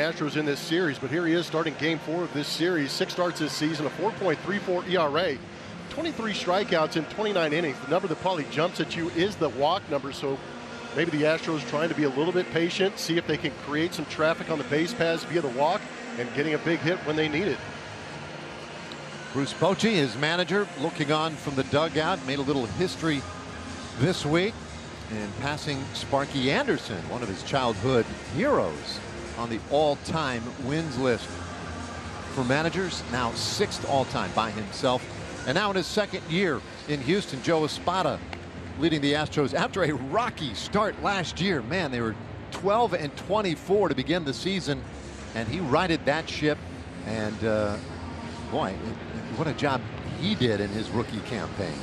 Astros in this series, but here he is starting game 4 of this series. 6 starts this season, a 4.34 ERA, 23 strikeouts in 29 innings. The number that probably jumps at you is the walk number, so maybe the Astros trying to be a little bit patient, see if they can create some traffic on the base paths via the walk and getting a big hit when they need it. Bruce Bochy, his manager, looking on from the dugout, made a little history this week in passing Sparky Anderson, one of his childhood heroes, on the all-time wins list for managers, now 6th all-time by himself. And now in his 2nd year in Houston, Joe Espada leading the Astros after a rocky start last year. Man, they were 12-24 to begin the season, and he righted that ship. And boy, what a job he did in his rookie campaign.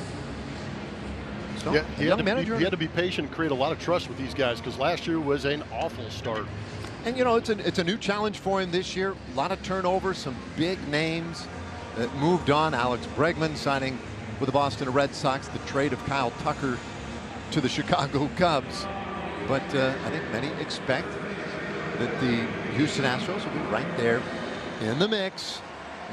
So, yeah, he had to be patient and create a lot of trust with these guys, because last year was an awful start. And you know, it's a new challenge for him this year. A lot of turnovers, some big names that moved on. Alex Bregman signing with the Boston Red Sox, the trade of Kyle Tucker to the Chicago Cubs. But I think many expect that the Houston Astros will be right there in the mix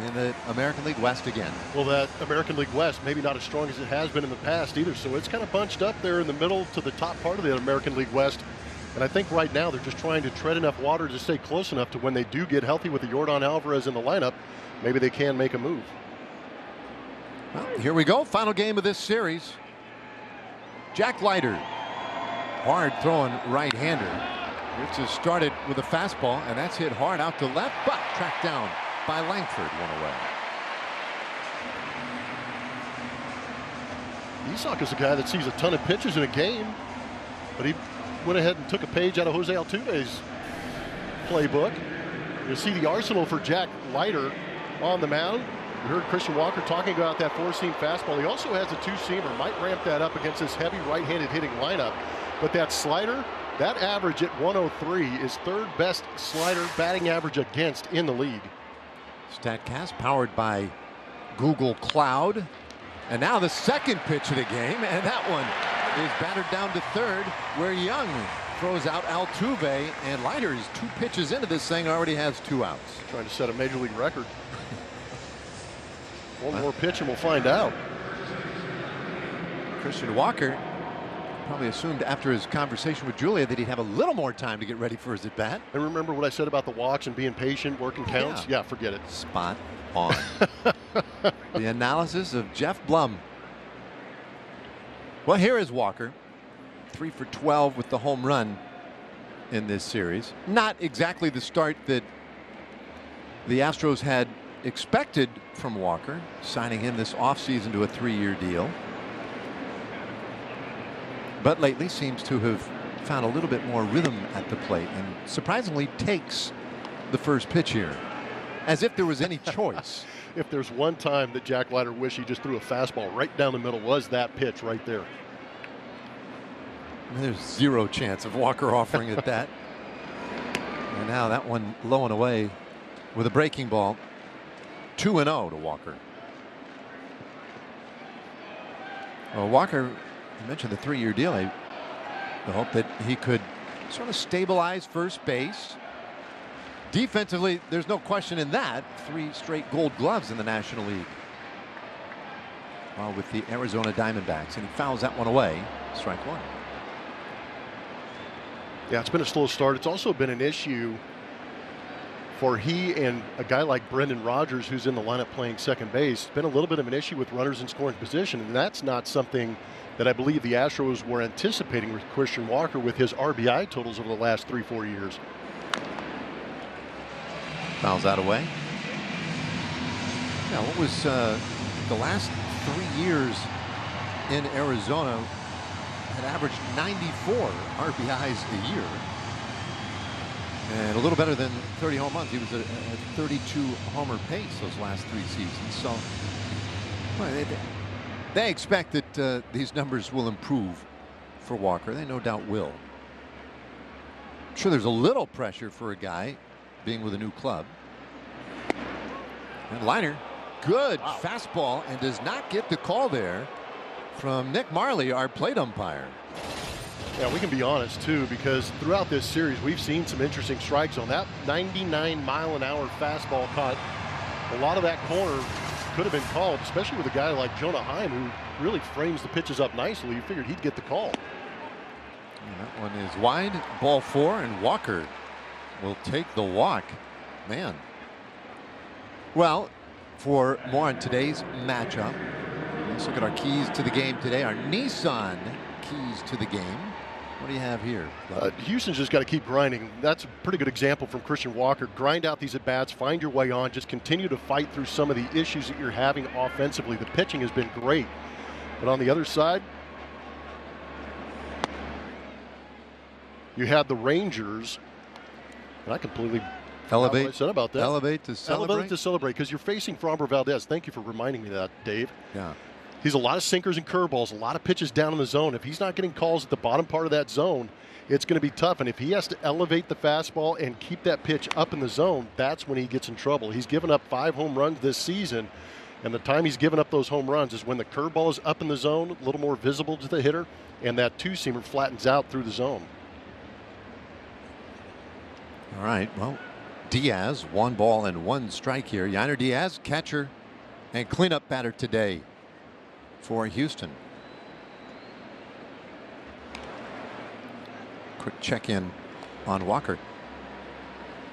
in the American League West again. Well, that American League West maybe not as strong as it has been in the past either, so it's kind of bunched up there in the middle to the top part of the American League West. And I think right now they're just trying to tread enough water to stay close enough to when they do get healthy with the Yordan Alvarez in the lineup, maybe they can make a move. Well, here we go. Final game of this series. Jack Leiter, hard throwing right-hander. This has started with a fastball, and that's hit hard out to left, but tracked down by Langford, one away. Isak is a guy that sees a ton of pitches in a game, but he went ahead and took a page out of Jose Altuve's playbook. You'll see the arsenal for Jack Leiter on the mound. You heard Christian Walker talking about that 4-seam fastball. He also has a 2-seamer, might ramp that up against this heavy right-handed hitting lineup. But that slider, that average at 103 is 3rd best slider batting average against in the league. StatCast powered by Google Cloud. And now the 2nd pitch of the game, and that one is battered down to 3rd, where Young throws out Altuve, and Leiter is 2 pitches into this thing, already has 2 outs. Trying to set a major league record. One more pitch and we'll find out. Christian Walker probably assumed after his conversation with Julia that he'd have a little more time to get ready for his at-bat. And remember what I said about the walks and being patient, working counts? Yeah, forget it. Spot on. The analysis of Jeff Blum. Well, here is Walker, 3 for 12 with the home run in this series. Not exactly the start that the Astros had expected from Walker, signing him this offseason to a 3-year deal. But lately seems to have found a little bit more rhythm at the plate, and surprisingly takes the first pitch here, as if there was any choice. If there's one time that Jack Leiter wished he just threw a fastball right down the middle, was that pitch right there. There's 0 chance of Walker offering it that. And now that one low and away with a breaking ball. 2-0 to Walker. Well, Walker, you mentioned the 3-year deal. I hope that he could sort of stabilize first base. Defensively, there's no question in that. 3 straight Gold Gloves in the National League. Well, with the Arizona Diamondbacks, and he fouls that one away. Strike 1. Yeah, it's been a slow start. It's also been an issue for he and a guy like Brendan Rodgers, who's in the lineup playing second base. It's been a little bit of an issue with runners in scoring position, and that's not something that I believe the Astros were anticipating with Christian Walker with his RBI totals over the last 3-4 years. Fouls that away. Now, what was the last 3 years in Arizona had averaged 94 RBIs a year. And a little better than 30 home runs. He was at 32 homer pace those last 3 seasons. So well, they expect that these numbers will improve for Walker. They no doubt will. I'm sure there's a little pressure for a guy being with a new club. And Leiter, good fastball, and does not get the call there from Nick Marley, our plate umpire. Yeah, we can be honest too, because throughout this series we've seen some interesting strike zone. That 99-mile-an-hour fastball caught a lot of that corner could have been called, especially with a guy like Jonah Heim, who really frames the pitches up nicely. You figured he'd get the call. And that one is wide, ball 4, and Walker will take the walk. Man. Well, for more on today's matchup, let's look at our keys to the game today. Our Nissan keys to the game. What do you have here? Houston's just got to keep grinding. That's a pretty good example from Christian Walker. Grind out these at-bats, find your way on, just continue to fight through some of the issues that you're having offensively. The pitching has been great. But on the other side, you had the Rangers, and I completely elevate. What I said about that. Elevate to celebrate. Elevate to celebrate, because you're facing Framber Valdez. Thank you for reminding me of that, Dave. Yeah. He's a lot of sinkers and curveballs, a lot of pitches down in the zone. If he's not getting calls at the bottom part of that zone, it's going to be tough. And if he has to elevate the fastball and keep that pitch up in the zone, that's when he gets in trouble. He's given up 5 home runs this season, and the time he's given up those home runs is when the curveball is up in the zone, a little more visible to the hitter, and that two-seamer flattens out through the zone. All right, well, Diaz, 1 ball and 1 strike here. Yainer Diaz, catcher and cleanup batter today for Houston. Quick check-in on Walker.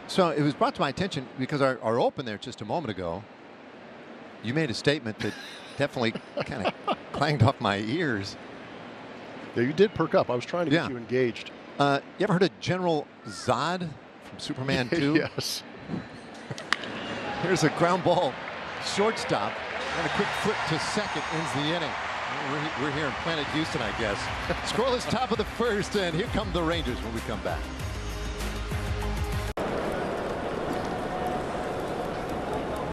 So it was brought to my attention because our open there just a moment ago, you made a statement that definitely kind of clanged off my ears. Yeah, you did perk up. I was trying to get you engaged. You ever heard of General Zod from Superman 2? Yes. Here's a ground ball, shortstop, and a quick flip to second ends the inning. We're here in Planet Houston, I guess. Scoreless top of the first, and here come the Rangers when we come back.